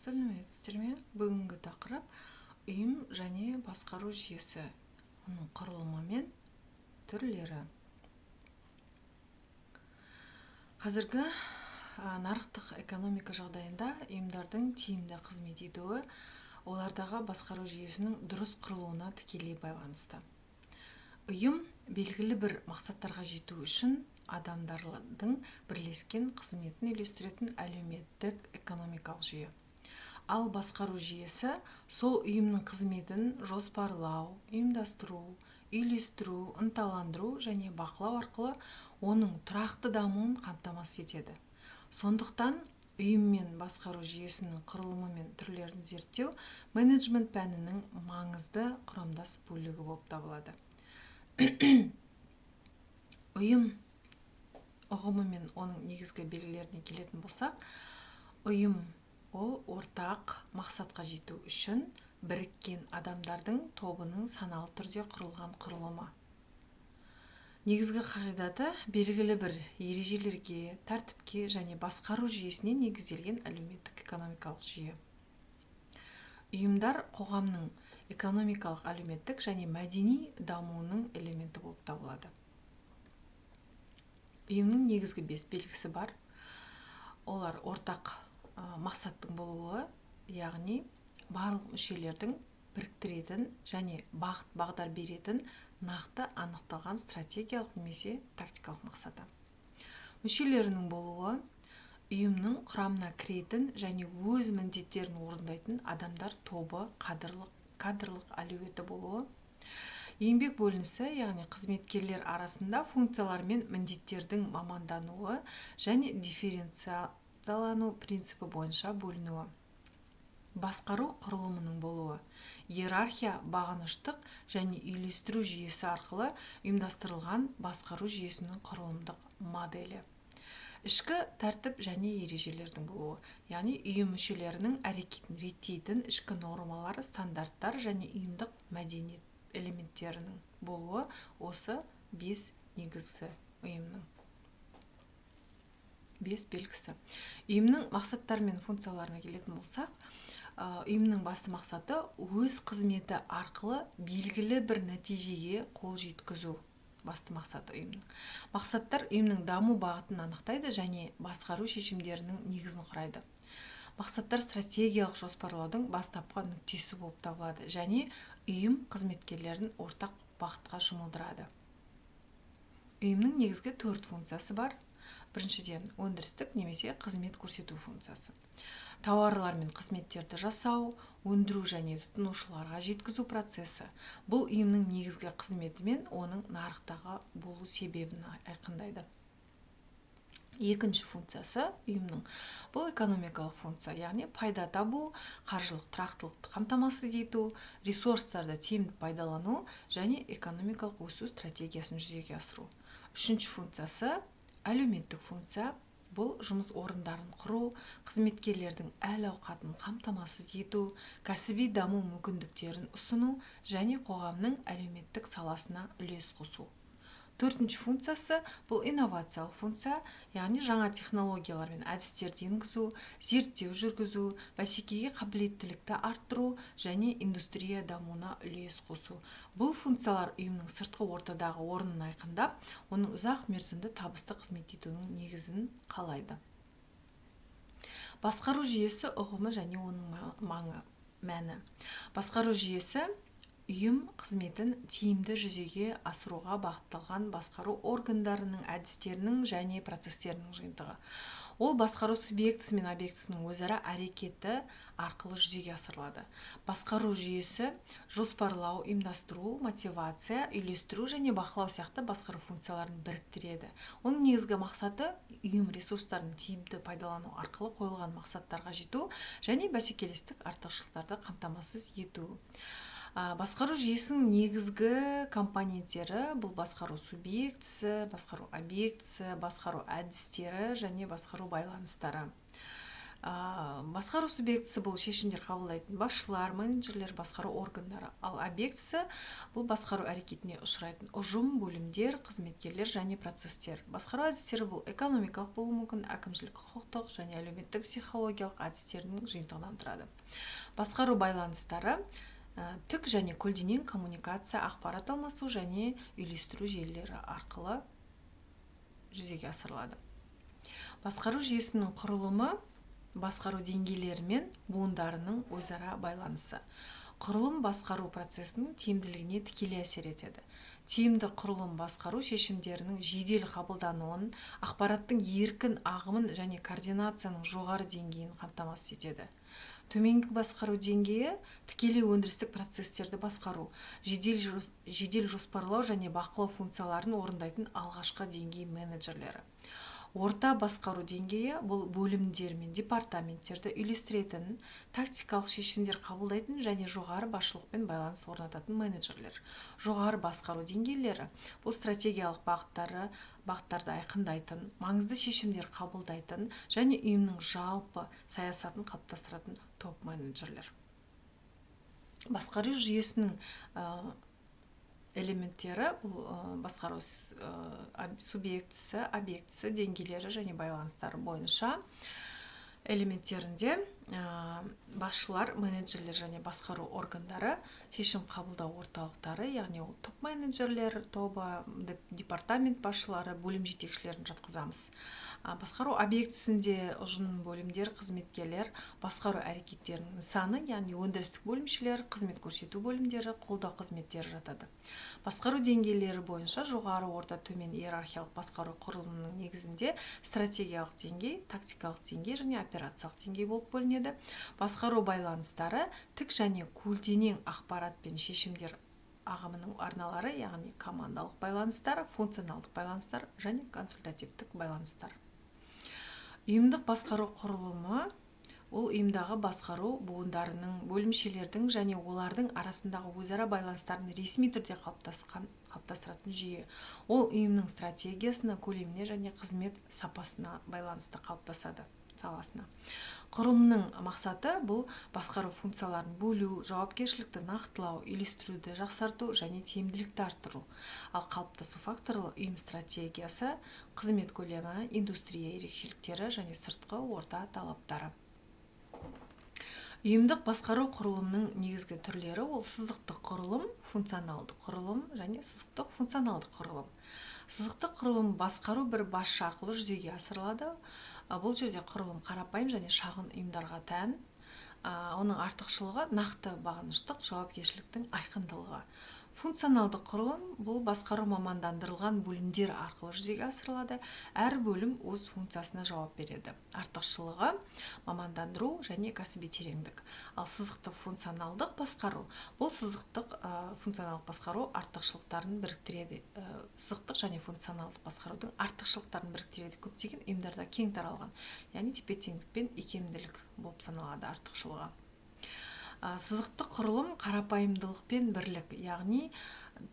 сәлеметсіздер ме? Бүгінгі тақырып ұйым және басқару жүйесі, оның құрылымы мен түрлері. Қазіргі нарықтық экономика жағдайында ұйымдардың тиімді қызмет етуі олардағы басқару жүйесінің дұрыс құрылуына тікелей байланысты. Ұйым белгілі бір мақсаттарға жету үшін адамдардың бірлескен қызметін үйлестіретін әлеуметтік экономикалық жүйе. Ал басқару жүйесі сол ұйымның қызметін жоспарлау, ұйымдастыру, үйлестіру, ынталандыру және бақылау арқылы оның тұрақты дамуын қамтамасыз етеді. Сондықтан ұйым мен басқару жүйесінің құрылымы мен түрлерін зерттеу менеджмент пәнінің маңызды құрамдас бөлігі болып табылады. Ұйым ұғымы мен оның негізгі белгілеріне келетін болсақ, ұйым ол ортақ мақсатқа жету үшін біріккен адамдардың тобының саналы түрде құрылған құрылымы. Негізгі қағидаты белгілі бір ережелерге, тәртіпке және басқару жүйесіне негізделген әлеуметтік экономикалық жүйе. Ұйымдар қоғамның экономикалық, әлеуметтік және мәдени дамуының элементі болып табылады. Ұйымның негізгі 5 белгісі бар. Олар ортақ мақсаттың болуы, яғни барлық мүшелердің біріктіретін және бағыт-бағдар беретін нақты анықталған стратегиялық немесе тактикалық мақсаты. Мүшелерінің болуы, ұйымның құрамына кіретін және өз міндеттерін орындайтын адамдар тобы, кадрлық әлеуеті болуы. Еңбек бөлінісі, яғни қызметкерлер арасында функциялар мен міндеттердің мамандануы және дифференциациялану принципі бойынша бөлінуі. Басқару құрылымының болуы, иерархия, бағыныштық және үйлестіру жүйесі арқылы ұйымдастырылған басқару жүйесінің құрылымдық моделі. Ішкі тәртіп және ережелердің болуы, яғни ұйым мүшелерінің әрекетін реттейтін ішкі нормалар, стандарттар және ұйымдық мәдениет элементтерінің болуы. Осы 5 негізгі ұйымның 5 белгісі. Ұйымның мақсаттары мен функцияларына келетін болсақ, ұйымның басты мақсаты өз қызметі арқылы белгілі бір нәтижеге қол жеткізу. Басты мақсаты ұйымның. Мақсаттар ұйымның даму бағытын анықтайды және басқару шешімдерінің негізін құрайды. Мақсаттар стратегиялық жоспарлаудың бастапқы нүктесі болып табылады және ұйым қызметкерлерін ортақ бағытқа жұмылдырады. Ұйымның негізгі 4 функциясы бар. Біріншіден, өндірістік немесе қызмет көрсету функциясы. Тауарлар мен қызметтерді жасау, өндіру және тұтынушыларға жеткізу процесі. Бұл ұйымның негізгі қызметі мен оның нарықтағы болу себебін айқындайды. Екінші функциясы ұйымның бұл экономикалық функция, яғни пайда табу, қаржылық тұрақтылықты қамтамасыз ету, ресурстарды тиімді пайдалану және экономикалық өсу стратегиясын жүзеге асыру. Үшінші функциясы әлеуметтік функция. Бұл жұмыс орындарын құру, қызметкерлердің әл-ауқатын қамтамасыз ету, кәсіби даму мүмкіндіктерін ұсыну және қоғамның әлеуметтік саласына үлес қосу. Төртінші функциясы бұл инновациялық функция, яғни жаңа технологиялар мен әдістерді енгізу, зерттеу жүргізу, бәсекеге қабілеттілікті арттыру және индустрия дамуына үлес қосу. Бұл функциялар ұйымның сыртқы ортадағы орнын айқындап, оның ұзақ мерзімді табысты қызмет етуінің негізін қалайды. Басқару жүйесі ұғымы және оның мәні. Басқару жүйесі ұйым қызметін тиімді жүзеге асыруға бағытталған басқару органдарының әдістерінің және процестерінің жиынтығы. Ол басқару субъектісі мен объектісінің өзара әрекеті арқылы жүзеге асырылады. Басқару жүйесі жоспарлау, ұйымдастыру, мотивация, үйлестіру және бақылау сияқты басқару функцияларын біріктіреді. Оның негізгі мақсаты ұйым ресурстарын тиімді пайдалану арқылы қойылған мақсаттарға жету және бәсекелестік артықшылықтарды қамтамасыз ету. Басқару жүйесінің негізгі компоненттері бұл басқару субъектісі, басқару объектісі, басқару әдістері және басқару байланыстары. Басқару субъектісі бұл шешімдер қабылдайтын басшылар, менеджерлер, басқару органдары. Ал объектісі бұл басқару әрекетіне ұшырайтын ұжым, бөлімдер, қызметкерлер және процестер. Басқару әдістері бұл экономикалық болуы мүмкін, әкімшілік, құқықтық және әлеуметтік психологиялық әдістерінің жиынтығынан тұрады. Басқару байланыстары тік және көлденең коммуникация, ақпарат алмасу және үйлестіру желілері арқылы жүзеге асырылады. Басқару жүйесінің құрылымы басқару деңгейлері мен буындарының өзара байланысы. Құрылым басқару процесінің тиімділігіне тікелей әсер етеді. Тиімді құрылым басқару шешімдерінің жедел қабылдануын, ақпараттың еркін ағымын және координацияның жоғары деңгейін қамтамасыз етеді. Төменгі басқару деңгейі тікелей өндірістік процестерді басқару, жедел жоспарлау және бақылау функцияларын орындайтын алғашқы деңгей менеджерлері. Орта басқару деңгейі бұл бөлімдер мен департаменттерді үйлестіретін, тактикалық шешімдер қабылдайтын және жоғары басшылықпен байланыс орнататын менеджерлер. Жоғары басқару деңгейлері бұл стратегиялық бағыттарды айқындайтын, маңызды шешімдер қабылдайтын және ұйымның жалпы саясатын қалыптастыратын топ менеджерлер. Басқару жүйесінің элементтері бұл басқару субъектісі, объектісі, деңгейлері және байланыстары бойынша элементтерінде басшылар, менеджерлер және басқару органдары, шешім қабылдау орталықтары, яғни ол топ менеджерлер тобы, департамент басшылары, бөлім жетекшілерін жатқызамыз. Басқару объектісінде ұжым, бөлімдер, қызметкерлер, басқару әрекеттерінің нысаны, яғни өндірістік бөлімшелер, қызмет көрсету бөлімдері, қолдау қызметтері жатады. Басқару деңгейлері бойынша жоғары, орта, төмен иерархиялық басқару құрылымының негізінде стратегиялық деңгей, тактикалық деңгей және операциялық деңгей болып бөлінеді. Басқару байланыстары тік және көлденең ақпарат пен шешімдер ағымының арналары, яғни командалық байланыстар, функционалдық байланыстар және консультативтік байланыстар. Ұйымдық басқару құрылымы ол ұйымдағы басқару буындарының, бөлімшелердің және олардың арасындағы өзара байланыстарын ресми түрде қалыптастыратын жүйе. Ол ұйымның стратегиясына, көлеміне және қызмет сапасына байланысты қалыптасады саласына. Құрылымның мақсаты бұл басқару функцияларын бөлу, жауапкершілікті нақтылау, үйлестіруді жақсарту және тиімділікті арттыру. Ал қалыптасу факторлы ұйым стратегиясы, қызмет көлемі, индустрия ерекшеліктері және сыртқы орта талаптары. Ұйымдық басқару құрылымның негізгі түрлері ол сызықтық құрылым, функционалдық құрылым және сызықтық функционалдық құрылым. Сызықтық құрылым басқару бір басшы арқылы жүзеге асырылады. Бұл жерде құрылым қарапайым және шағын ұйымдарға тән. Оның артықшылығы нақты бағыныштық, жауапкершіліктің айқындылығы. Функционалдық құрылым бұл басқару мамандандырылған бөлімдер арқылы жүзеге асырылады. Әр бөлім өз функциясына жауап береді. Артықшылығы мамандандыру және кәсіби тереңдік. Ал сызықтық функционалдық басқару бұл сызықтық функционалдық басқару артықшылықтарын біріктіреді. Сызықтық және функционалдық басқарудың артықшылықтарын біріктіреді. Көптеген ұйымдарда кең таралған, яғни тепе-теңдік пен икемділік болып саналады артықшылығы. Сызықтық құрылым қарапайымдылық пен бірлік, яғни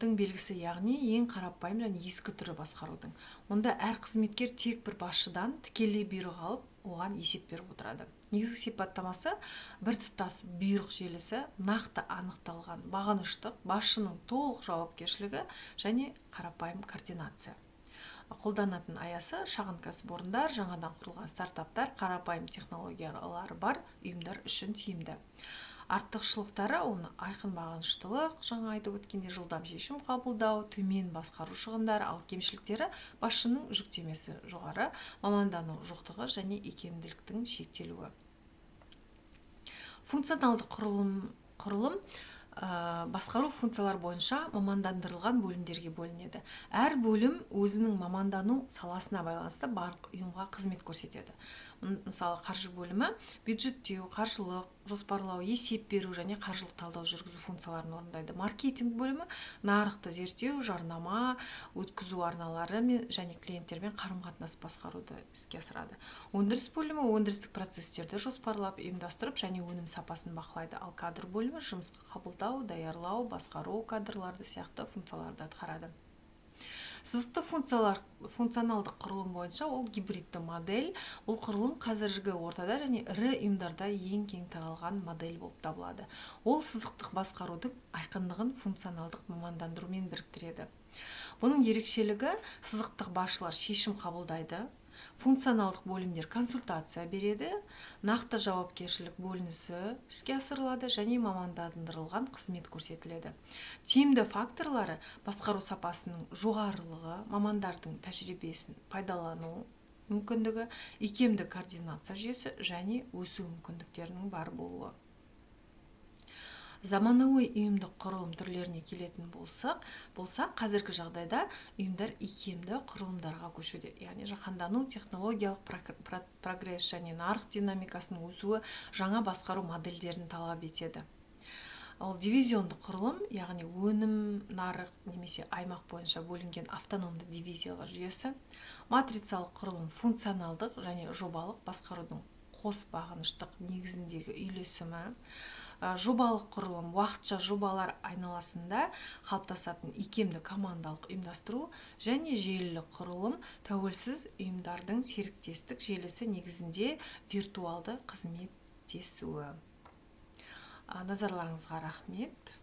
белгісі, яғни ең қарапайым және ескі түрі басқарудың. Онда әр қызметкер тек бір басшыдан тікелей бұйрық алып, оған есеп беріп отырады. Негізгі сипаттамасы біртұтас бұйрық желісі, нақты анықталған бағыныштық, басшының толық жауапкершілігі және қарапайым координация. Қолданатын аясы шағын кәсіпорындар, жаңадан құрылған стартаптар, қарапайым технологиялары бар ұйымдар үшін тиімді. Артықшылықтары оны айқын бағыныштылық, жаңа айтып өткенде жылдам шешім қабылдау, төмен басқару шығындары, ал кемшіліктері басшының жүктемесі жоғары, мамандану жоқтығы және икемділіктің шектелуі. Функционалдық құрылым басқару функциялар бойынша мамандандырылған бөлімдерге бөлінеді. Әр бөлім өзінің мамандану саласына байланысты барлық ұйымға қызмет көрсетеді. Мысалы, қаржы бөлімі бюджеттеу, қаржылық, жоспарлау, есеп беру және қаржылық талдау жүргізу функцияларын орындайды. Маркетинг бөлімі нарықты зерттеу, жарнама, өткізу арналары және клиенттермен қарым-қатынас басқаруды іске асырады. Өндіріс бөлімі өндірістік процестерді жоспарлап, ұйымдастырып және өнім сапасын бақылайды. Ал кадр бөлімі жұмысқа қабылдау, даярлау, басқару кадрларды сияқты функцияларды атқарады. Сызықты функционалдық құрылым бойынша ол гибридті модель. Бұл құрылым қазіргі ортада және ірі ұйымдарда ең кең таралған модель болып табылады. Ол сызықтық басқарудың айқындығын функционалдық мамандандырумен біріктіреді. Бұның ерекшелігі сызықтық басшылар шешім қабылдайды, функционалдық бөлімдер консультация береді, нақты жауапкершілік бөлінісі іске асырылады және мамандандырылған қызмет көрсетіледі. Тиімді факторлары басқару сапасының жоғарылығы, мамандардың тәжірибесін пайдалану мүмкіндігі, икемді координация жүйесі және өсу мүмкіндіктерінің бар болуы. Заманауи ұйымдық құрылым түрлеріне келетін болсақ, қазіргі жағдайда ұйымдар икемді құрылымдарға көшуде. Яғни жаһандану, технологиялық прогресс және нарық динамикасының өсуі жаңа басқару модельдерін талап етеді. Ол дивизиондық құрылым, яғни өнім, нарық немесе аймақ бойынша бөлінген автономды дивизиялар жүйесі, матрицалық құрылым функционалдық және жобалық басқарудың қос бағыныштық негізіндегі үйлесімі, жобалық құрылым уақытша жобалар айналасында қалыптасатын икемді командалық ұйымдастыру және желілік құрылым тәуелсіз ұйымдардың серіктестік желісі негізінде виртуалды қызметтесуі. Назарларыңызға рахмет.